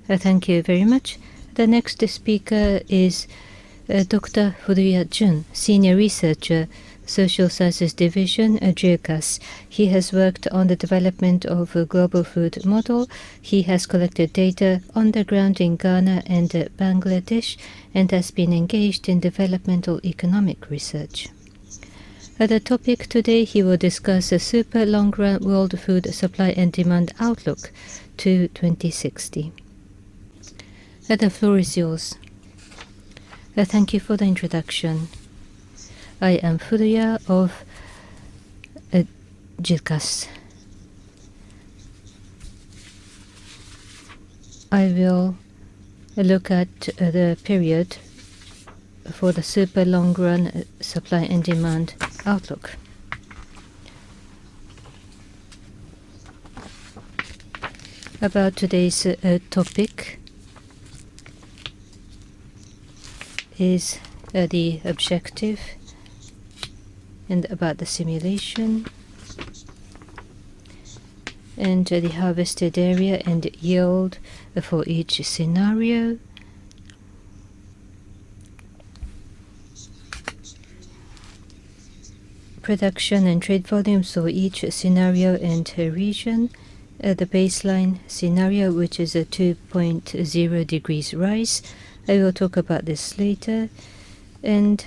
Thank you very much. The next speaker is Dr. Furuya Jun, Senior Researcher, Social Sciences Division at JIRCAS. He has worked on the development of a global food model. He has collected data on the ground in Ghana and Bangladesh and has been engaged in developmental economic research. The topic today, he will discuss a super long-run world food supply and demand outlook to 2060. The floor is yours. Thank you for the introduction. I am Furuya of JIRCAS. I will look at the period for the super long-run supply and demand outlook. About today's topic is the objective and about the simulation and the harvested area and yield for each scenario. Production and trade volumes for each scenario and region. The baseline scenario, which is a 2.0 degrees rise. I will talk about this later. And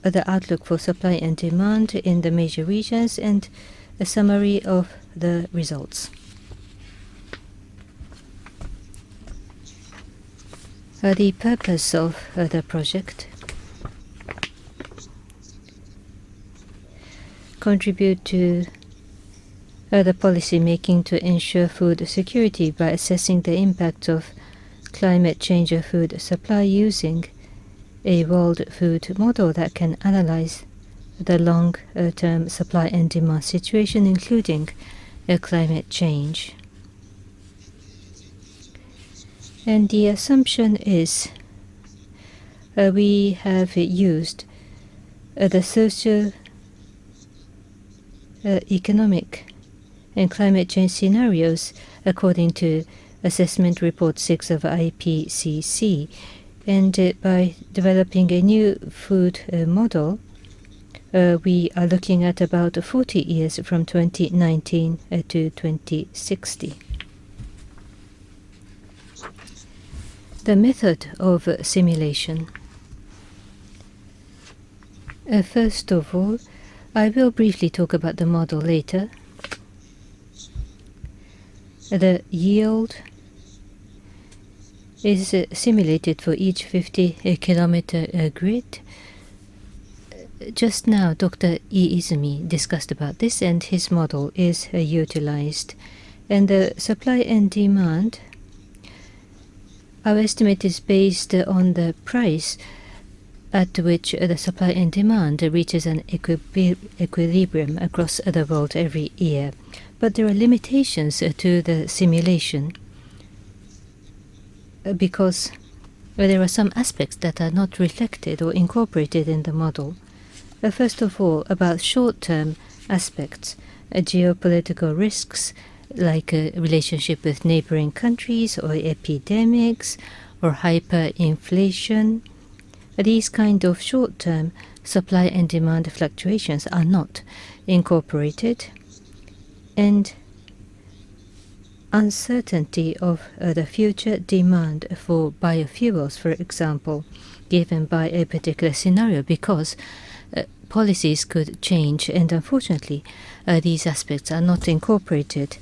the outlook for supply and demand in the major regions and a summary of the results. The purpose of the project: contribute to the policy making to ensure food security by assessing the impact of climate change of food supply using a world food model that can analyze the long-term supply and demand situation, including climate change. And the assumption is we have used the socio-economic and climate change scenarios according to Assessment Report 6 of IPCC. And by developing a new food model, we are looking at about 40 years from 2019 to 2060. The method of simulation. First of all, I will briefly talk about the model later. The yield is simulated for each 50-kilometer grid. Just now, Dr. Iizumi discussed about this, and his model is utilized. And the supply and demand, our estimate is based on the price at which the supply and demand reaches an equilibrium across the world every year. But there are limitations to the simulation because there are some aspects that are not reflected or incorporated in the model. First of all, about short-term aspects, geopolitical risks like a relationship with neighboring countries or epidemics or hyperinflation. These kind of short-term supply and demand fluctuations are not incorporated. And uncertainty of the future demand for biofuels, for example, given by a particular scenario, because policies could change, and unfortunately these aspects are not incorporated.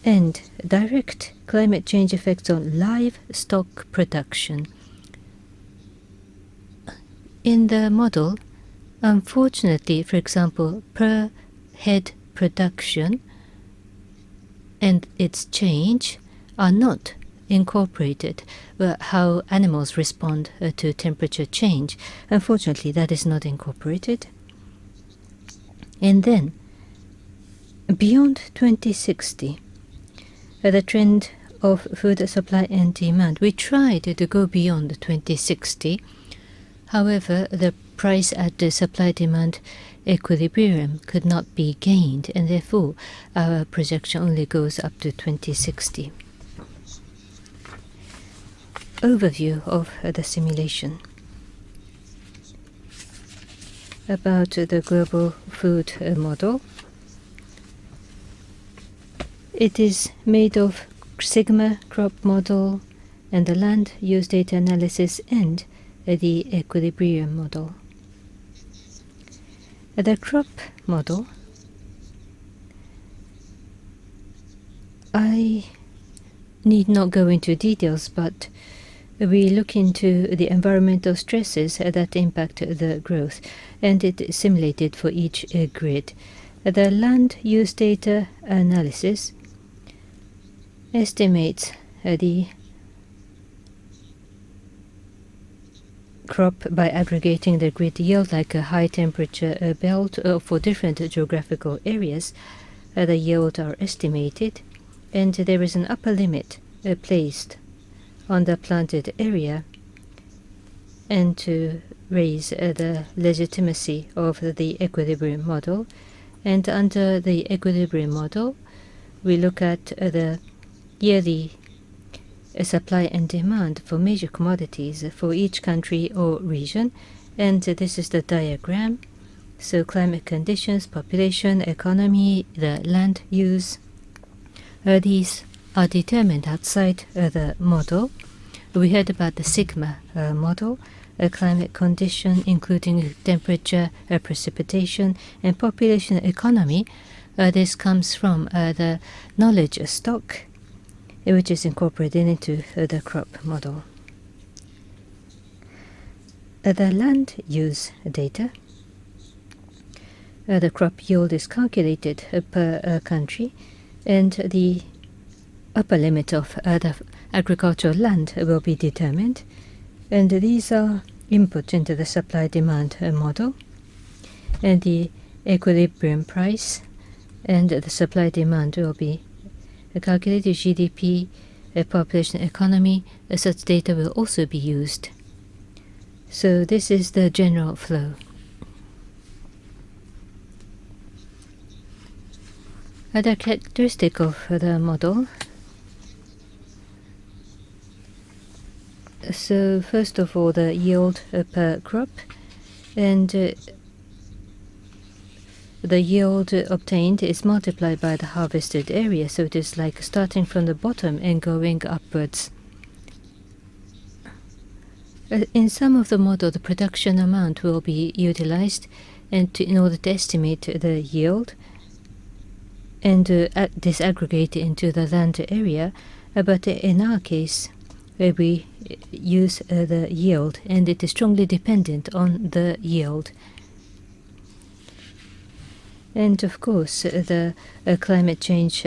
And direct climate change effects on livestock production. In the model, unfortunately, for example, per head production and its change are not incorporated. How animals respond to temperature change, unfortunately, that is not incorporated. And then, beyond 2060, the trend of food supply and demand, we tried to go beyond 2060. However, the price at the supply-demand equilibrium could not be gained, and therefore our projection only goes up to 2060. overview of the simulation. About the global food model. It is made of sigma crop model and the land use data analysis and the equilibrium model. The crop model, I need not go into details, but we look into the environmental stresses that impact the growth, and it is simulated for each grid. The land use data analysis estimates the crop by aggregating the grid yield like a high temperature belt for different geographical areas. The yield are estimated, and there is an upper limit placed on the planted area, and to raise the legitimacy of the equilibrium model. And under the equilibrium model, we look at the yearly supply and demand for major commodities for each country or region, and this is the diagram. So climate conditions, population, economy, the land use, these are determined outside the model. We heard about the sigma model, climate condition including temperature, precipitation, and population economy. This comes from the knowledge stock, which is incorporated into the crop model. The land use data. The crop yield is calculated per country, and the upper limit of the agricultural land will be determined, and these are input into the supply-demand model, and the equilibrium price and the supply-demand will be calculated. GDP, population economy, such data will also be used. So this is the general flow. Other characteristic of the model. So first of all, the yield per crop, and the yield obtained is multiplied by the harvested area, so it is like starting from the bottom and going upwards. In some of the model, the production amount will be utilized and in order to estimate the yield and disaggregate it into the land area, but in our case, we use the yield, and it is strongly dependent on the yield. And of course, the climate change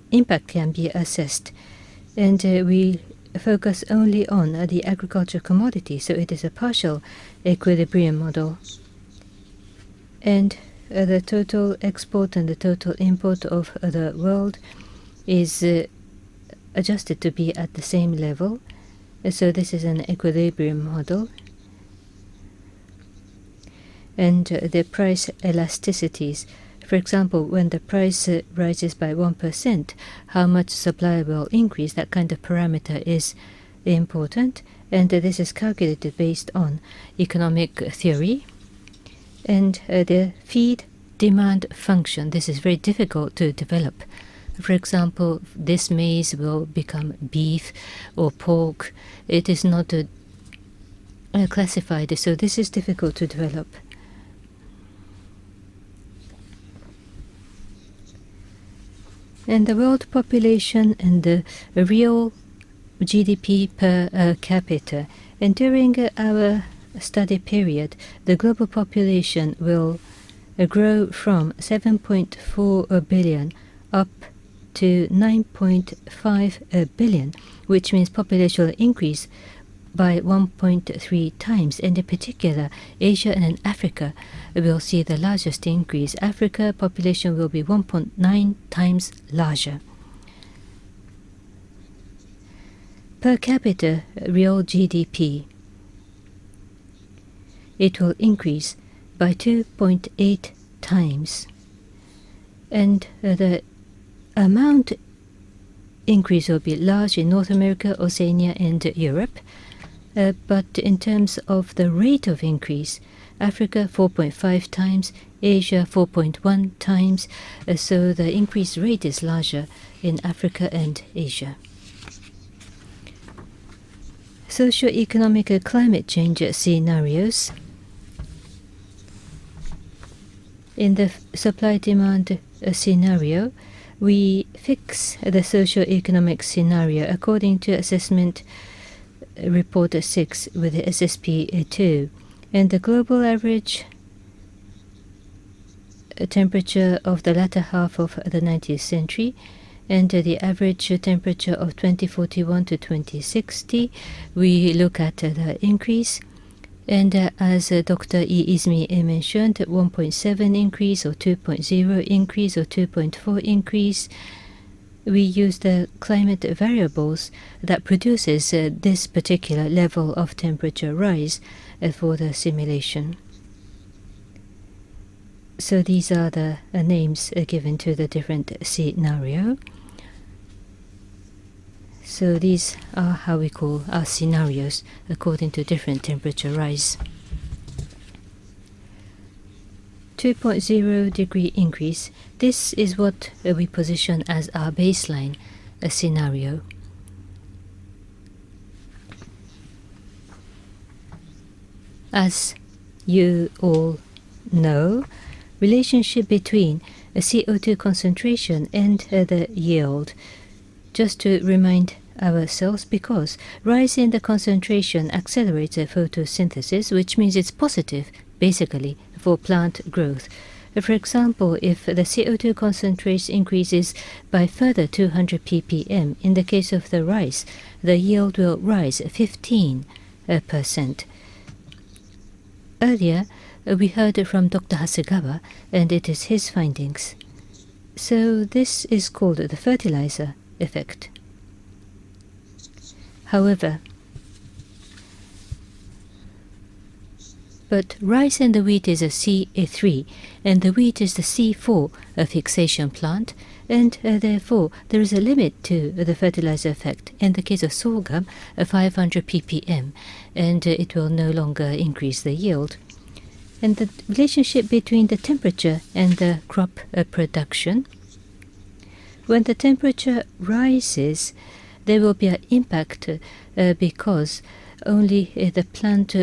impact can be assessed, and we focus only on the agricultural commodity, so it is a partial equilibrium model. And the total export and the total import of the world is adjusted to be at the same level. So this is an equilibrium model. And the price elasticities. For example, when the price rises by 1%, how much supply will increase, that kind of parameter is important. And this is calculated based on economic theory. And the feed demand function, this is very difficult to develop. For example, this maize will become beef or pork. It is not classified, so this is difficult to develop. And the world population and the real GDP per capita. And during our study period, the global population will grow from 7.4 billion up to 9.5 billion, which means population will increase by 1.3 times. And in particular, Asia and Africa will see the largest increase. Africa population will be 1.9 times larger. Per capita real GDP, it will increase by 2.8 times. And the amount increase will be large in North America, Oceania, and Europe. But in terms of the rate of increase, Africa 4.5 times, Asia 4.1 times, so the increase rate is larger in Africa and Asia. Socio-economic climate change scenarios. In the supply-demand scenario, we fix the socio-economic scenario according to assessment report 6 with the SSP2. And the global average temperature of the latter half of the 19th century and the average temperature of 2041 to 2060, we look at the increase. And as Dr. Izumi mentioned, 1.7 increase or 2.0 increase or 2.4 increase, we use the climate variables that produces this particular level of temperature rise for the simulation. So these are the names given to the different scenario. So these are how we call our scenarios according to different temperature rise. 2.0 degree increase. This is what we position as our baseline scenario. As you all know, relationship between CO2 concentration and the yield. Just to remind ourselves, because rise in the concentration accelerates photosynthesis, which means it's positive, basically, for plant growth. For example, if the CO2 concentration increases by further 200 ppm, in the case of the rice, the yield will rise 15%. Earlier, we heard from Dr. Hasegawa, and it is his findings. So this is called the fertilizer effect. However, but rice and the wheat is a C3, and the wheat is the C4 fixation plant, and therefore there is a limit to the fertilizer effect. In the case of sorghum, 500 ppm, and it will no longer increase the yield. And the relationship between the temperature and the crop production. When the temperature rises, there will be an impact because only the plant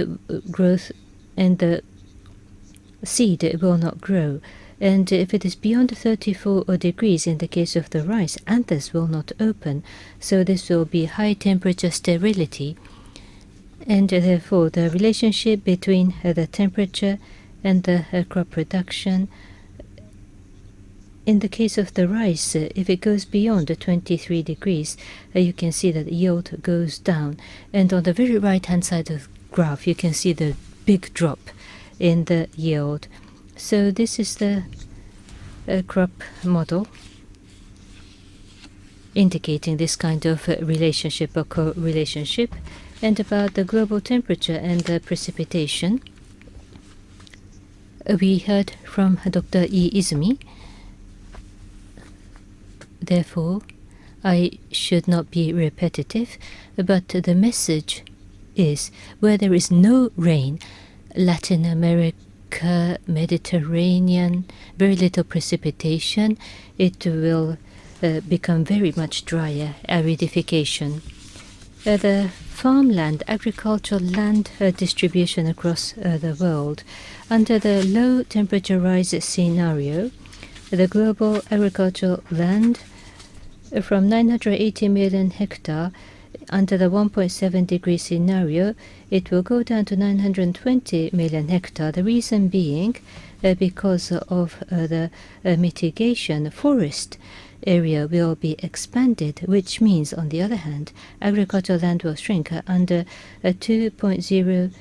growth and the seed will not grow. And if it is beyond 34 degrees in the case of the rice, anthers will not open. So this will be high temperature sterility. And therefore, the relationship between the temperature and the crop production. In the case of the rice, if it goes beyond 23 degrees, you can see that the yield goes down. And on the very right-hand side of the graph, you can see the big drop in the yield. So this is the crop model indicating this kind of relationship or co-relationship. And about the global temperature and the precipitation, we heard from Dr. Izumi. Therefore, I should not be repetitive, but the message is where there is no rain, Latin America, Mediterranean, very little precipitation, it will become very much drier, aridification. The farmland, agricultural land distribution across the world. Under the low temperature rise scenario, the global agricultural land from 980 million hectare under the 1.7 degree scenario, it will go down to 920 million hectare. The reason being because of the mitigation, forest area will be expanded, which means, on the other hand, agricultural land will shrink. Under a 2.0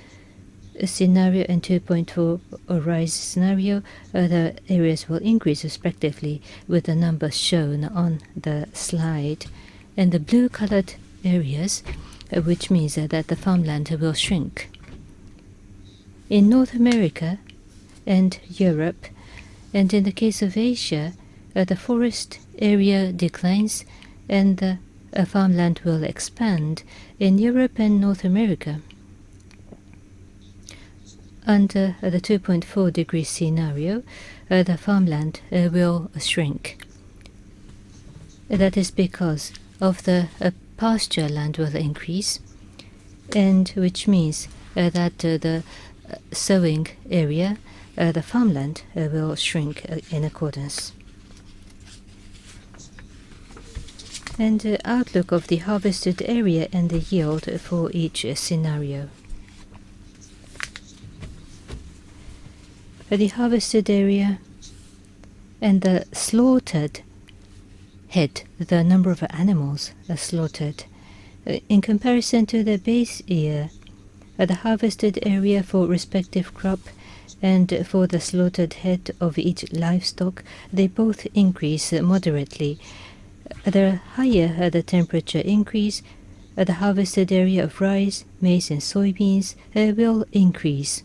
scenario and 2.4 rise scenario, the areas will increase respectively with the numbers shown on the slide. And the blue-colored areas, which means that the farmland will shrink. In North America and Europe, and in the case of Asia, the forest area declines and the farmland will expand in Europe and North America. Under the 2.4 degree scenario, the farmland will shrink. That is because of the pasture land will increase, and which means that the sowing area, the farmland, will shrink in accordance. And the outlook of the harvested area and the yield for each scenario. The harvested area and the slaughtered head, the number of animals slaughtered, in comparison to the base year, the harvested area for respective crop and for the slaughtered head of each livestock, they both increase moderately. The higher the temperature increase, the harvested area of rice, maize, and soybeans will increase.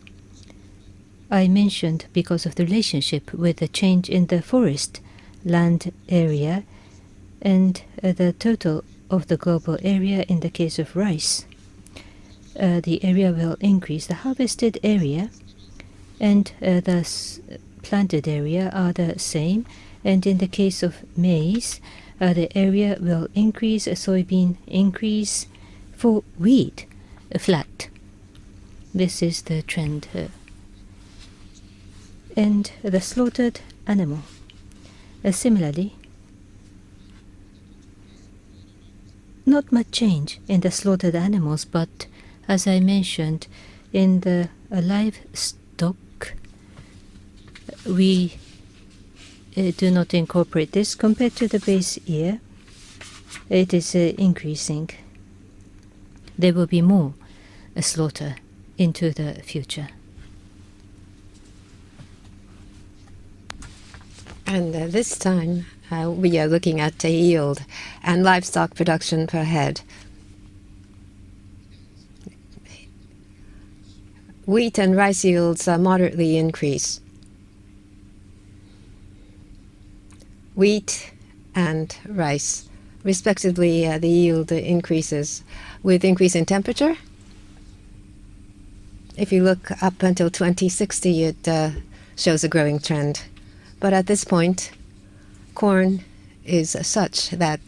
I mentioned because of the relationship with the change in the forest land area and the total of the global area in the case of rice. The area will increase. The harvested area and the planted area are the same, and in the case of maize, the area will increase, soybean increase, for wheat flat. This is the trend. And the slaughtered animal. Similarly, not much change in the slaughtered animals, but as I mentioned, in the livestock, we do not incorporate this. Compared to the base year, it is increasing. There will be more slaughter into the future. And this time, we are looking at the yield and livestock production per head. Wheat and rice yields moderately increase. Wheat and rice, respectively, the yield increases with increase in temperature. If you look up until 2060, it shows a growing trend. But at this point, corn is such that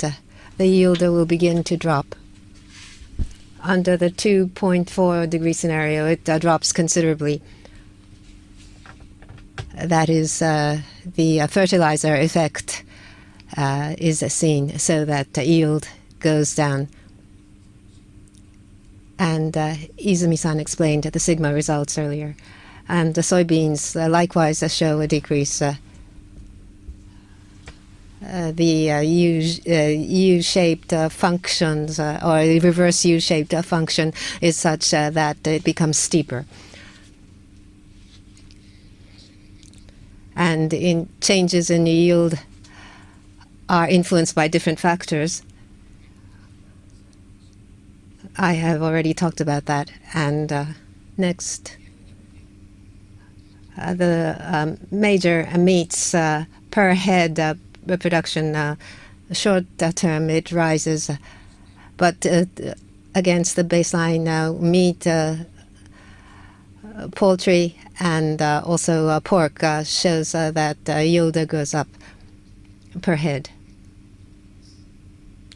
the yield will begin to drop. Under the 2.4 degree scenario, it drops considerably. That is, the fertilizer effect is seen, so that the yield goes down. And Izumi-san explained the sigma results earlier. And the soybeans likewise show a decrease. The U-shaped functions, or the reverse U-shaped function, is such that it becomes steeper. And in changes in yield are influenced by different factors. I have already talked about that. And next, the major meats per head production, short term it rises, but against the baseline meat, poultry, and also pork shows that yield goes up per head.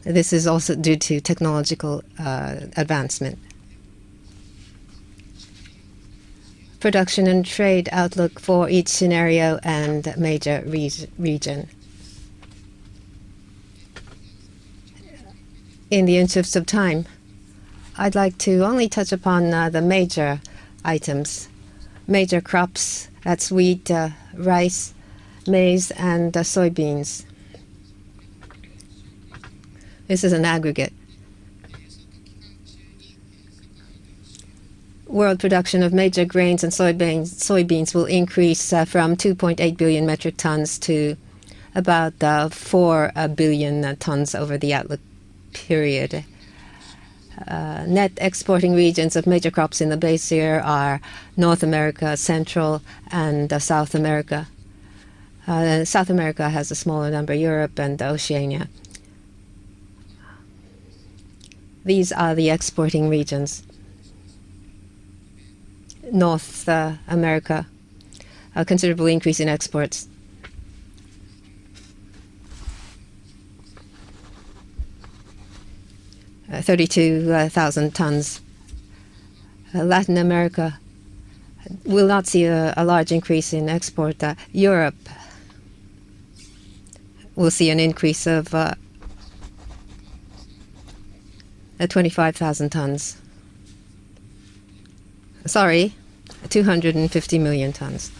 This is also due to technological advancement. Production and trade outlook for each scenario and major region. In the interest of time, I'd like to only touch upon the major items, major crops, that's wheat, rice, maize, and soybeans. This is an aggregate. World production of major grains and soybeans will increase from 2.8 billion metric tons to about 4 billion tons over the outlook period. Net exporting regions of major crops in the base year are North America, Central, and South America. South America has a smaller number, Europe and Oceania. These are the exporting regions. North America, a considerable increase in exports. Uh, 32,000 tons. Latin America will not see a large increase in export. Europe will see an increase of 25,000 tons. Sorry, 250 million tons.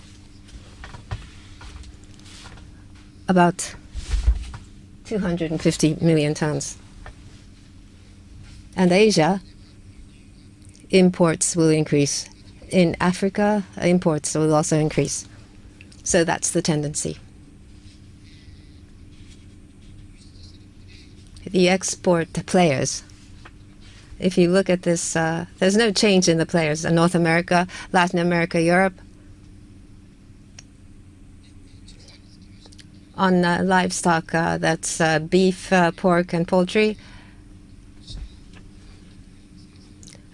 About 250 million tons. And Asia, imports will increase. In Africa, imports will also increase. So that's the tendency. The export players. If you look at this, there's no change in the players. North America, Latin America, Europe. On livestock, that's beef, pork, and poultry.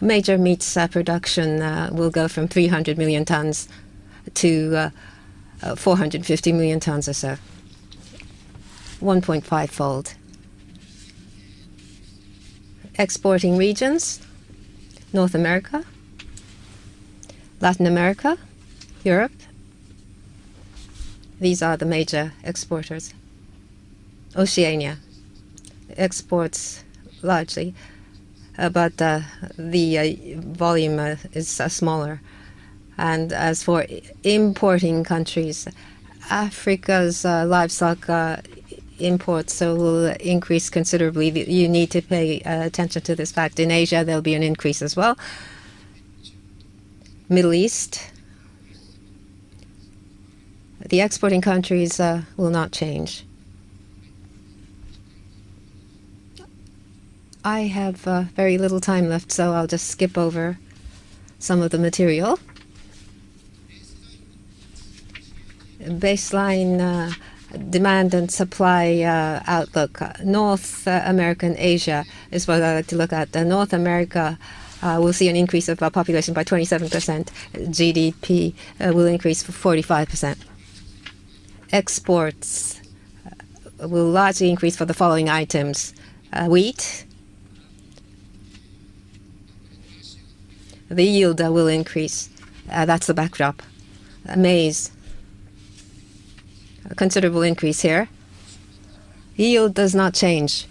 Major meats production will go from 300 million tons to 450 million tons or so. 1.5-fold. Exporting regions, North America, Latin America, Europe. These are the major exporters. Oceania exports largely, but the volume is smaller. And as for importing countries, Africa's livestock imports will increase considerably. You need to pay attention to this fact. In Asia, there'll be an increase as well. Middle East, the exporting countries will not change. I have very little time left, so I'll just skip over some of the material. Baseline demand and supply outlook. North America and Asia is what I like to look at. North America will see an increase of population by 27%. GDP will increase for 45%. Exports will largely increase for the following items. Wheat. The yield will increase. That's the backdrop. Maize. A considerable increase here. Yield does not change.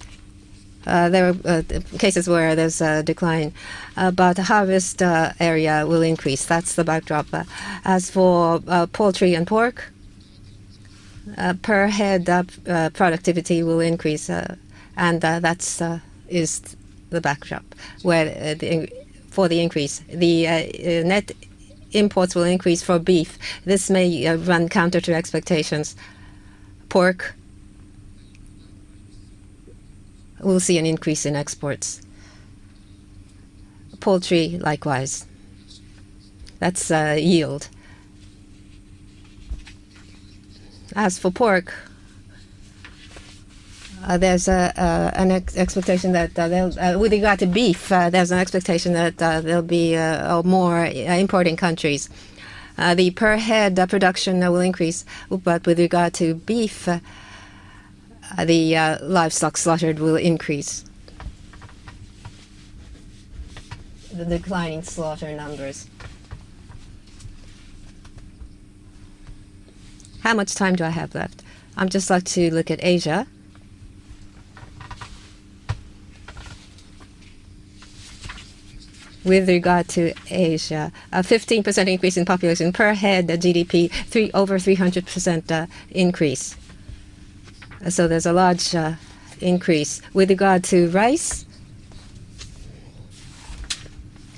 There are cases where there's a decline, but the harvest area will increase. That's the backdrop. As for poultry and pork, per head productivity will increase, and that's is the backdrop where for the increase. The net imports will increase for beef. This may run counter to expectations. Pork will see an increase in exports. Poultry, likewise. That's yield. As for pork, there's an expectation that with regard to beef, there's an expectation that there'll be more importing countries. The per head production will increase, but with regard to beef, the livestock slaughtered will increase. The declining slaughter numbers. How much time do I have left? I'm just like to look at Asia. With regard to Asia, a 15% increase in population per head, GDP, over 300% increase. So there's a large increase. With regard to rice,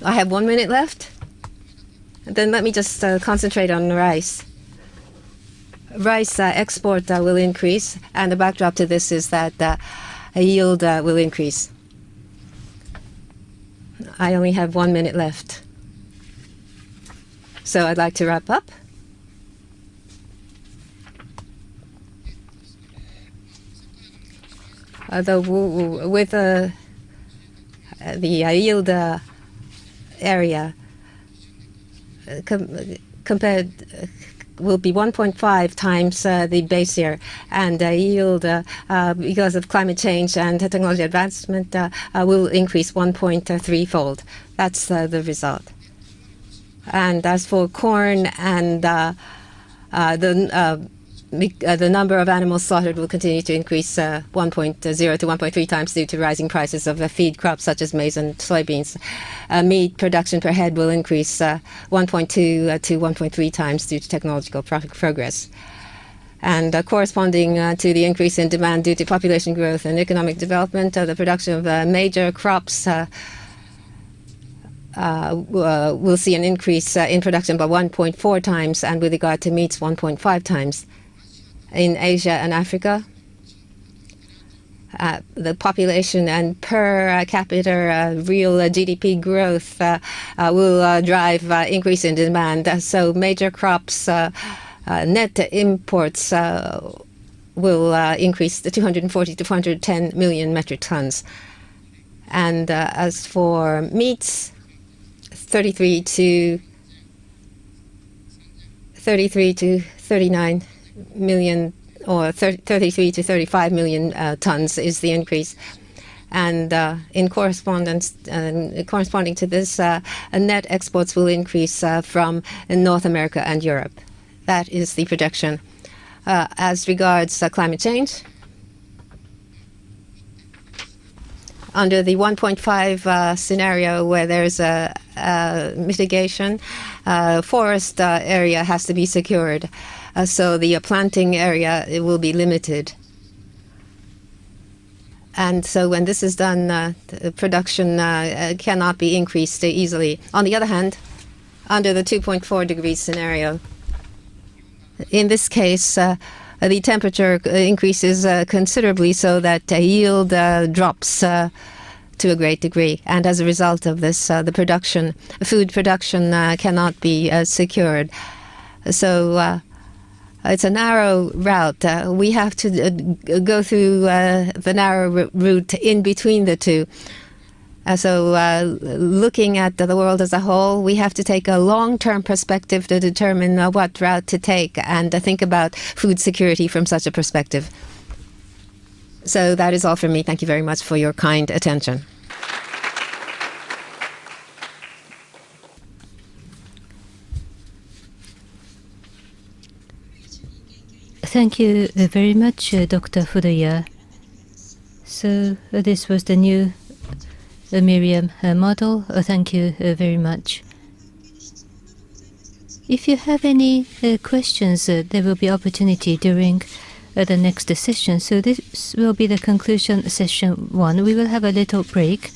I have 1 minute left. Then let me just concentrate on rice. Rice export will increase, and the backdrop to this is that yield will increase. I only have 1 minute left. So I'd like to wrap up. With the yield area compared will be 1.5 times the base year, and yield because of climate change and technology advancement will increase 1.3-fold. That's the result. And as for corn and the number of animals slaughtered will continue to increase 1.0 to 1.3 times due to rising prices of feed crops such as maize and soybeans. Meat production per head will increase 1.2 to 1.3 times due to technological progress. And corresponding to the increase in demand due to population growth and economic development, the production of major crops will see an increase in production by 1.4 times, and with regard to meats, 1.5 times. In Asia and Africa, the population and per capita real GDP growth will drive increase in demand. So major crops net imports will increase to 240 to 410 million metric tons. And as for meats, 33 to 39 million, or 33 to 35 million tons is the increase. And in corresponding to this, net exports will increase from North America and Europe. That is the projection. As regards climate change, under the 1.5 scenario where there's a mitigation, forest area has to be secured. So the planting area it will be limited. And so when this is done, the production cannot be increased easily. On the other hand, under the 2.4 degrees scenario, in this case, the temperature increases considerably so that yield drops to a great degree. And as a result of this, the food production cannot be secured. So it's a narrow route. We have to go through the narrow route in between the two. So looking at the world as a whole, we have to take a long-term perspective to determine what route to take and think about food security from such a perspective. So that is all from me. Thank you very much for your kind attention. Thank you very much, Dr. Furuya. So this was the new Miriam model. Thank you very much. If you have any questions, there will be opportunity during the next session. So this will be the conclusion session 1. We will have a little break.